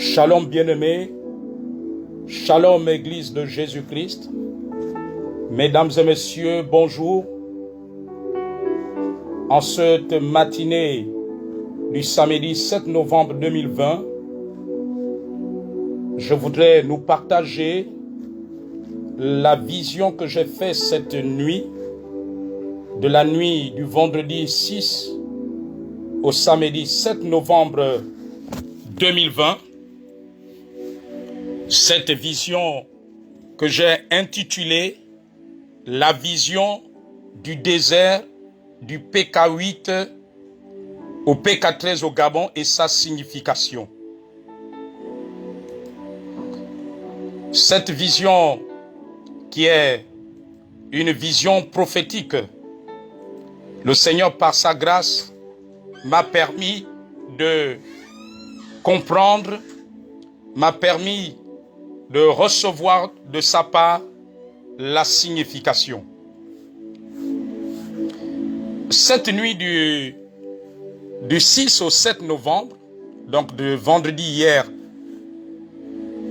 Shalom bien-aimés, shalom Église de Jésus-Christ. Mesdames et messieurs, bonjour. En cette matinée du samedi 7 novembre 2020, je voudrais nous partager la vision que j'ai faite cette nuit, de la nuit du vendredi 6 au samedi 7 novembre 2020. Cette vision que j'ai intitulée « La vision du désert du PK8 au PK13 au Gabon et sa signification ». Cette vision qui est une vision prophétique, le Seigneur par sa grâce m'a permis de comprendre, m'a permis de recevoir de sa part la signification. Cette nuit du 6 au 7 novembre, donc de vendredi hier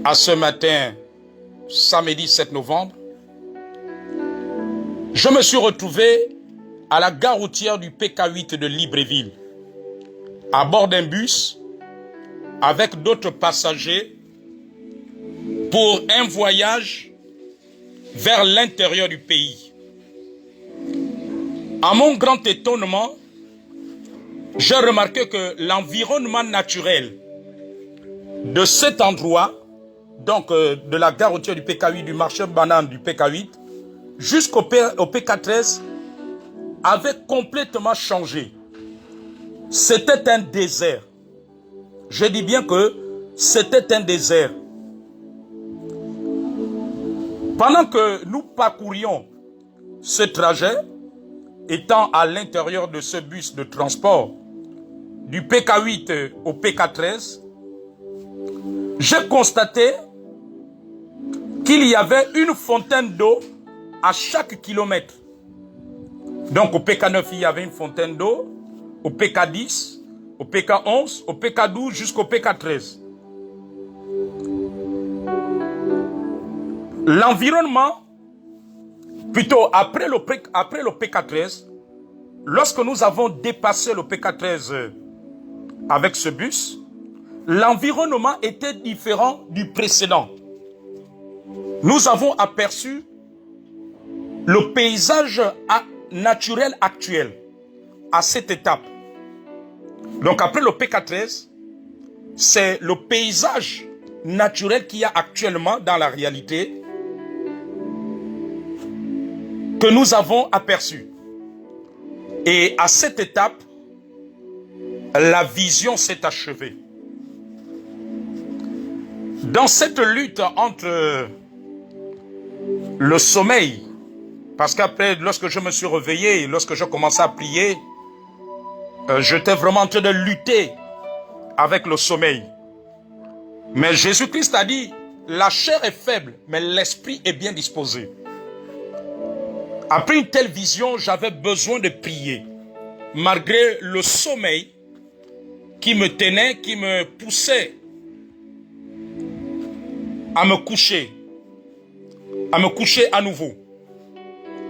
à ce matin, samedi 7 novembre, je me suis retrouvé à la gare routière du PK8 de Libreville, à bord d'un bus avec d'autres passagers pour un voyage vers l'intérieur du pays. À mon grand étonnement, j'ai remarqué que l'environnement naturel de cet endroit, donc de la gare routière du PK8, du marché banane du PK8, jusqu'au PK13, avait complètement changé. C'était un désert. Je dis bien que c'était un désert. Pendant que nous parcourions ce trajet, étant à l'intérieur de ce bus de transport du PK8 au PK13, j'ai constaté qu'il y avait une fontaine d'eau à chaque kilomètre. Donc au PK9, il y avait une fontaine d'eau, au PK10, au PK11, au PK12 jusqu'au PK13. L'environnement, plutôt après le PK13, lorsque nous avons dépassé le PK13 avec ce bus, l'environnement était différent du précédent. Nous avons aperçu le paysage naturel actuel à cette étape. Donc après le PK13, c'est le paysage naturel qu'il y a actuellement dans la réalité que nous avons aperçu. Et à cette étape, la vision s'est achevée. Dans cette lutte entre le sommeil, parce qu'après, lorsque je me suis réveillé, lorsque je commençais à prier, j'étais vraiment en train de lutter avec le sommeil. Mais Jésus-Christ a dit, la chair est faible, mais l'esprit est bien disposé. Après une telle vision, j'avais besoin de prier. Malgré le sommeil qui me tenait, qui me poussait à me coucher à nouveau,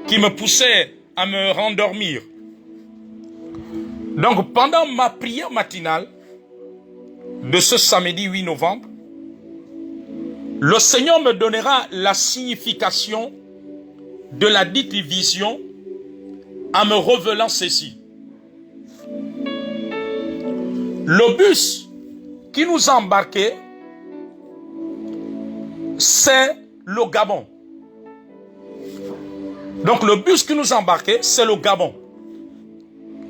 qui me poussait à me rendormir. Donc pendant ma prière matinale de ce samedi 8 novembre, le Seigneur me donnera la signification de la dite vision en me révélant ceci. Le bus qui nous a embarqués, c'est le Gabon. Donc le bus qui nous a embarqués, c'est le Gabon.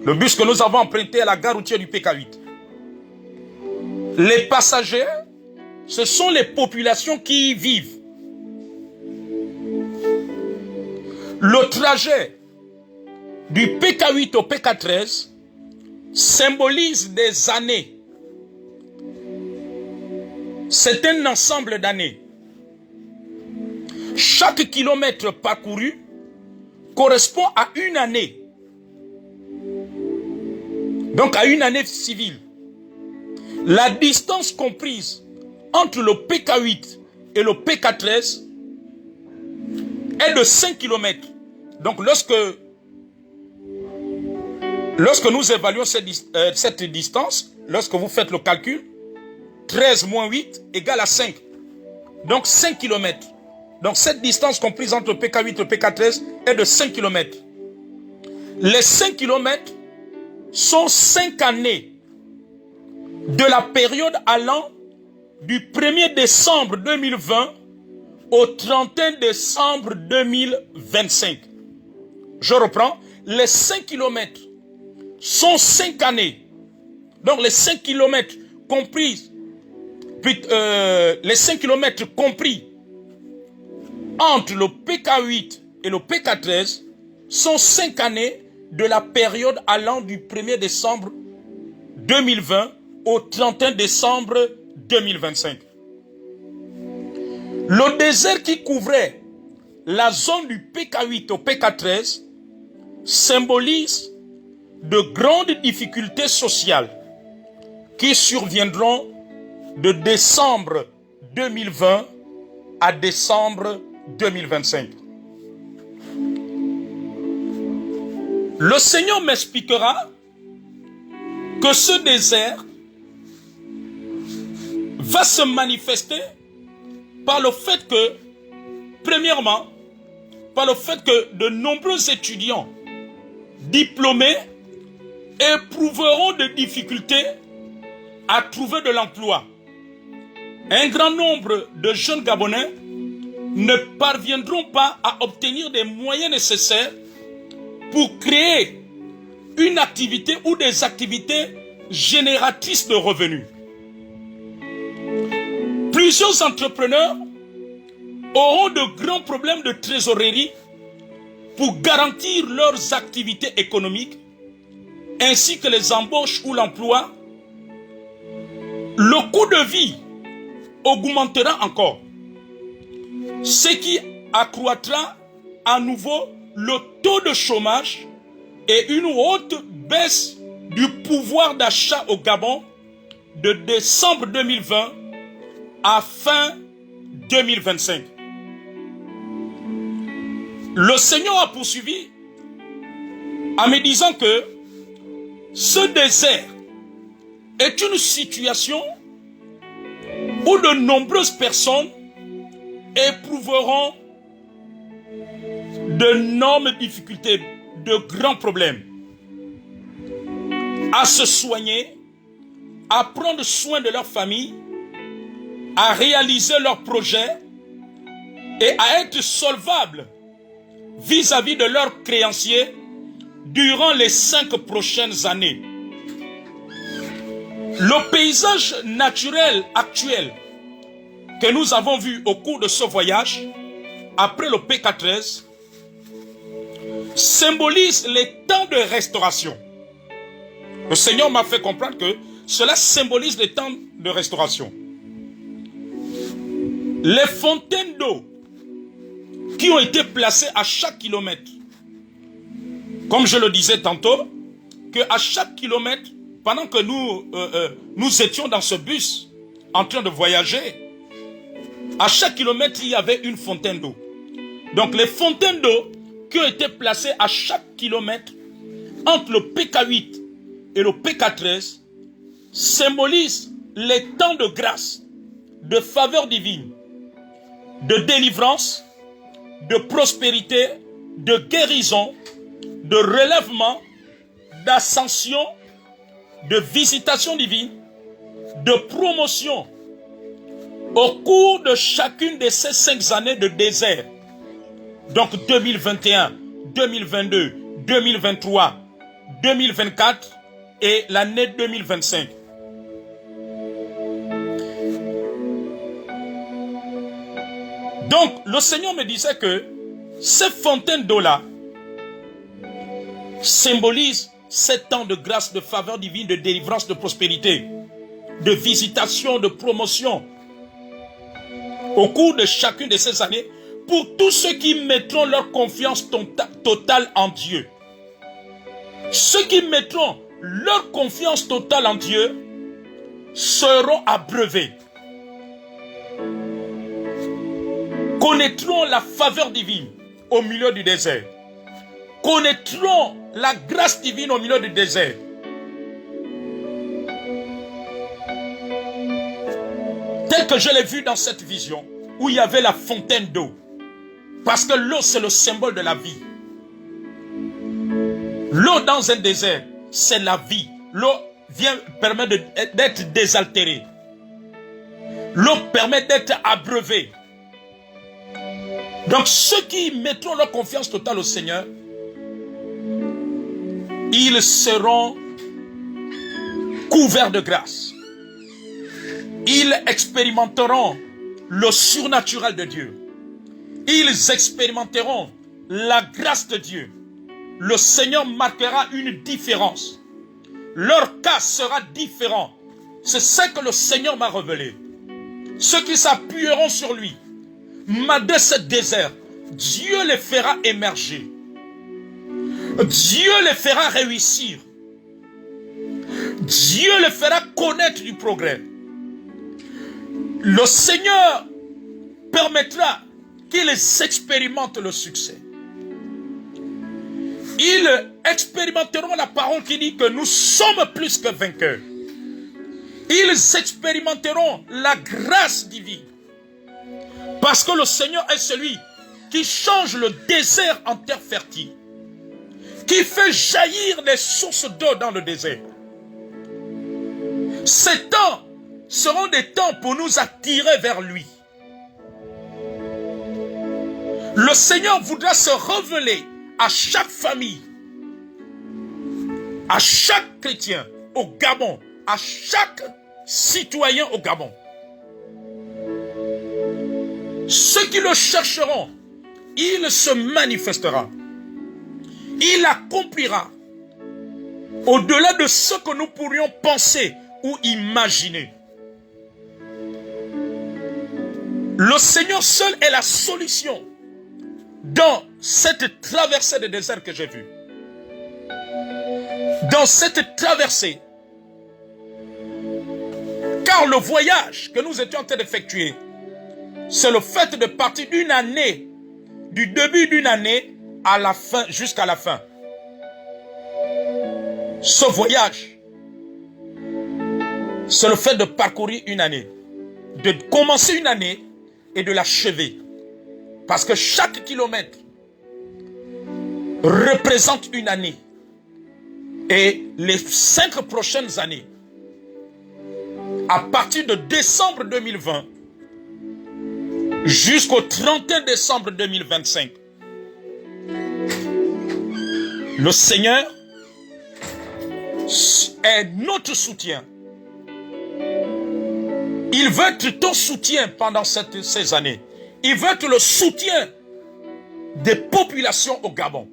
Le bus que nous avons emprunté à la gare routière du PK8. Les passagers, ce sont les populations qui y vivent. Le trajet du PK8 au PK13 symbolise des années. C'est un ensemble d'années. Chaque kilomètre parcouru correspond à une année. Donc à une année civile. La distance comprise entre le PK8 et le PK13 est de 5 km. Donc lorsque nous évaluons cette distance, lorsque vous faites le calcul, 13 moins 8 égale à 5. Donc 5 km. Donc cette distance comprise entre le PK8 et le PK13 est de 5 km. Les 5 km sont 5 années de la période allant du 1er décembre 2020 au 31 décembre 2025. Je reprends. Les 5 km sont 5 années. Donc les 5 km compris entre le PK8 et le PK13 sont 5 années de la période allant du 1er décembre 2020 au 31 décembre 2025. Le désert qui couvrait la zone du PK8 au PK13 symbolise de grandes difficultés sociales qui surviendront de décembre 2020 à décembre 2025. Le Seigneur m'expliquera que ce désert va se manifester par le fait que, premièrement, par le fait que de nombreux étudiants diplômés éprouveront des difficultés à trouver de l'emploi. Un grand nombre de jeunes Gabonais ne parviendront pas à obtenir des moyens nécessaires pour créer une activité ou des activités génératrices de revenus. Plusieurs entrepreneurs auront de grands problèmes de trésorerie pour garantir leurs activités économiques ainsi que les embauches ou l'emploi. Le coût de vie augmentera encore, ce qui accroîtra à nouveau le taux de chômage et une haute baisse du pouvoir d'achat au Gabon de décembre 2020 à fin 2025. Le Seigneur a poursuivi en me disant que ce désert est une situation où de nombreuses personnes éprouveront d'énormes difficultés, de grands problèmes à se soigner, à prendre soin de leur famille, à réaliser leurs projets et à être solvables vis-à-vis de leurs créanciers durant les 5 prochaines années. Le paysage naturel actuel que nous avons vu au cours de ce voyage, après le PK13, symbolise les temps de restauration. Le Seigneur m'a fait comprendre que cela symbolise les temps de restauration. Les fontaines d'eau qui ont été placées à chaque kilomètre, comme je le disais tantôt, qu'à chaque kilomètre, pendant que nous étions dans ce bus en train de voyager, à chaque kilomètre, il y avait une fontaine d'eau. Donc les fontaines d'eau qui ont été placées à chaque kilomètre entre le PK8 et le PK13 symbolisent les temps de grâce, de faveur divine, de délivrance, de prospérité, de guérison, de relèvement, d'ascension, de visitation divine, de promotion au cours de chacune de ces 5 années de désert. Donc 2021, 2022, 2023, 2024 et l'année 2025. Donc le Seigneur me disait que ces fontaines d'eau-là symbolisent 7 ans de grâce, de faveur divine, de délivrance, de prospérité, de visitation, de promotion au cours de chacune de ces années pour tous ceux qui mettront leur confiance totale en Dieu. Ceux qui mettront leur confiance totale en Dieu seront abreuvés. connaîtront la faveur divine au milieu du désert. Connaîtront la grâce divine au milieu du désert. Tel que je l'ai vu dans cette vision, où il y avait la fontaine d'eau. Parce que l'eau, c'est le symbole de la vie. L'eau dans un désert, c'est la vie. L'eau permet d'être désaltérée. L'eau permet d'être abreuvée. Donc ceux qui mettront leur confiance totale au Seigneur, ils seront couverts de grâce. Ils expérimenteront le surnaturel de Dieu. Ils expérimenteront la grâce de Dieu. Le Seigneur marquera une différence. Leur cas sera différent. C'est ce que le Seigneur m'a révélé. Ceux qui s'appuieront sur lui, malgré ce désert, Dieu les fera émerger. Dieu les fera réussir. Dieu les fera connaître du progrès. Le Seigneur permettra qu'ils expérimentent le succès. Ils expérimenteront la parole qui dit que nous sommes plus que vainqueurs. Ils expérimenteront la grâce divine. Parce que le Seigneur est celui qui change le désert en terre fertile. Qui fait jaillir des sources d'eau dans le désert. Ces temps seront des temps pour nous attirer vers lui. Le Seigneur voudra se révéler à chaque famille, à chaque chrétien au Gabon, à chaque citoyen au Gabon. Ceux qui le chercheront, il se manifestera. Il accomplira au-delà de ce que nous pourrions penser ou imaginer. Le Seigneur seul est la solution dans cette traversée de désert que j'ai vue. Dans cette traversée. Car le voyage que nous étions en train d'effectuer, c'est le fait de partir d'une année, du début d'une année à la fin, jusqu'à la fin. Ce voyage, c'est le fait de parcourir une année, de commencer une année et de l'achever. Parce que chaque kilomètre représente une année. Et les 5 prochaines années, à partir de décembre 2020 jusqu'au 31 décembre 2025, le Seigneur est notre soutien. Il veut être ton soutien pendant ces années. Il veut être le soutien des populations au Gabon.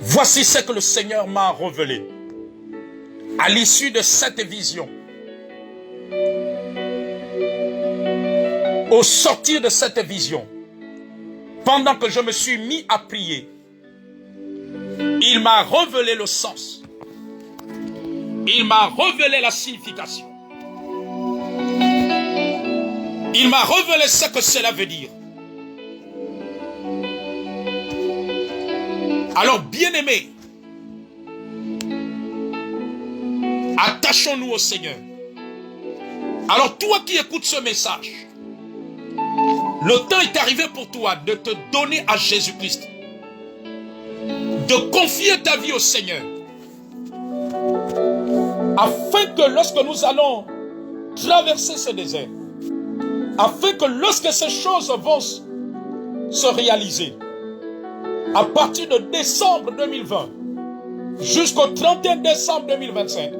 Voici ce que le Seigneur m'a révélé. À l'issue de cette vision, au sortir de cette vision, pendant que je me suis mis à prier, il m'a révélé le sens. Il m'a révélé la signification. Il m'a révélé ce que cela veut dire. Alors, bien-aimés, attachons-nous au Seigneur. Alors, toi qui écoutes ce message, le temps est arrivé pour toi de te donner à Jésus-Christ, de confier ta vie au Seigneur, afin que lorsque nous allons traverser ce désert, afin que lorsque ces choses vont se réaliser, à partir de décembre 2020 jusqu'au 31 décembre 2025,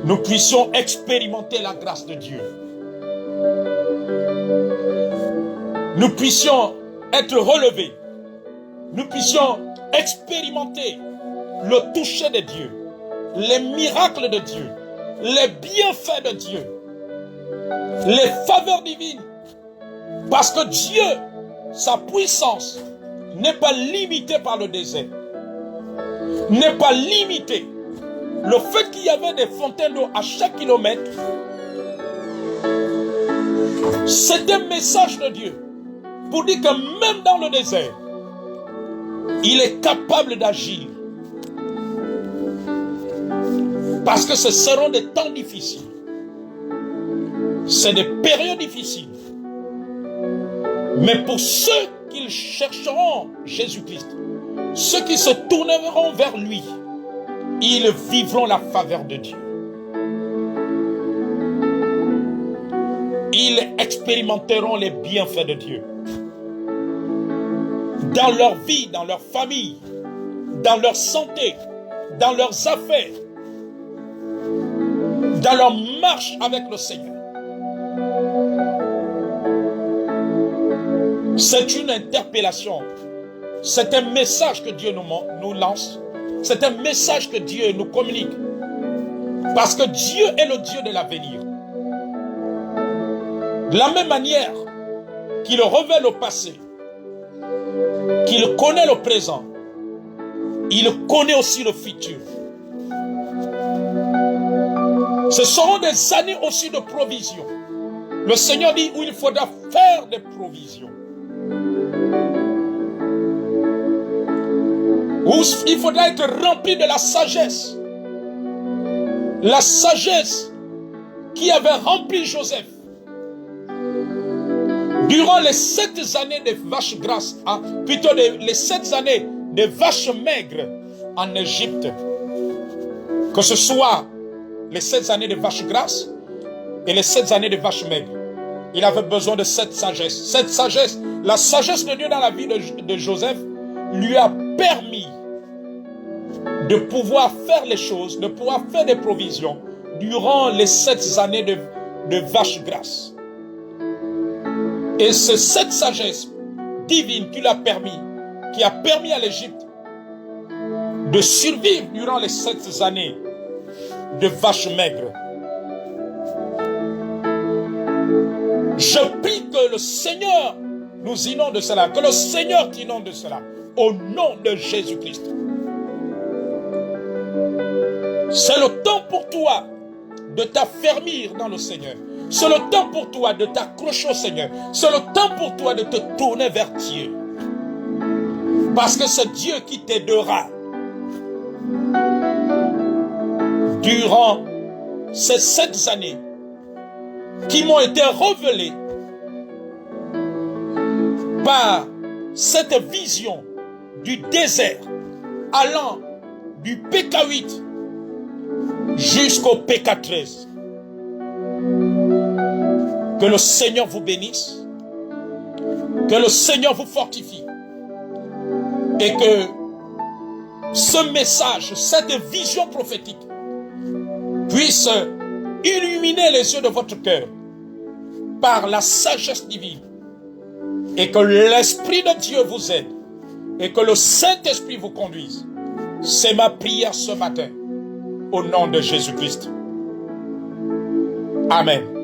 nous puissions expérimenter la grâce de Dieu. Nous puissions être relevés. Nous puissions expérimenter le toucher de Dieu, les miracles de Dieu, les bienfaits de Dieu, les faveurs divines. Parce que Dieu, sa puissance, n'est pas limitée par le désert. N'est pas limitée. Le fait qu'il y avait des fontaines d'eau à chaque kilomètre C'est un message de Dieu pour dire que même dans le désert, il est capable d'agir. Parce que ce seront des temps difficiles. C'est des périodes difficiles. Mais pour ceux qui chercheront Jésus-Christ, ceux qui se tourneront vers lui, ils vivront la faveur de Dieu. Ils expérimenteront les bienfaits de Dieu. Dans leur vie, dans leur famille, dans leur santé, dans leurs affaires, dans leur marche avec le Seigneur. C'est une interpellation. C'est un message que Dieu nous lance. C'est un message que Dieu nous communique. Parce que Dieu est le Dieu de l'avenir. De la même manière qu'il révèle le passé, qu'il connaît le présent, il connaît aussi le futur. Ce seront des années aussi de provision. Le Seigneur dit où il faudra faire des provisions. Où il faudra être rempli de la sagesse. La sagesse qui avait rempli Joseph. Durant les 7 années de vaches grasses, plutôt les 7 années de vaches maigres en Égypte, que ce soit les 7 années de vaches grasses et les 7 années de vaches maigres, il avait besoin de cette sagesse. Cette sagesse, la sagesse de Dieu dans la vie de Joseph lui a permis de pouvoir faire les choses, de pouvoir faire des provisions durant les 7 années de vaches grasses. Et c'est cette sagesse divine qui a permis à l'Égypte de survivre durant les 7 années de vaches maigres. Je prie que le Seigneur nous inonde de cela, que le Seigneur t'inonde de cela, au nom de Jésus-Christ. C'est le temps pour toi de t'affermir dans le Seigneur. C'est le temps pour toi de t'accrocher au Seigneur. C'est le temps pour toi de te tourner vers Dieu. Parce que c'est Dieu qui t'aidera durant ces 7 années qui m'ont été révélées par cette vision du désert allant du PK8 jusqu'au PK13. Que le Seigneur vous bénisse, que le Seigneur vous fortifie et que ce message, cette vision prophétique puisse illuminer les yeux de votre cœur par la sagesse divine et que l'Esprit de Dieu vous aide et que le Saint-Esprit vous conduise. C'est ma prière ce matin au nom de Jésus-Christ. Amen.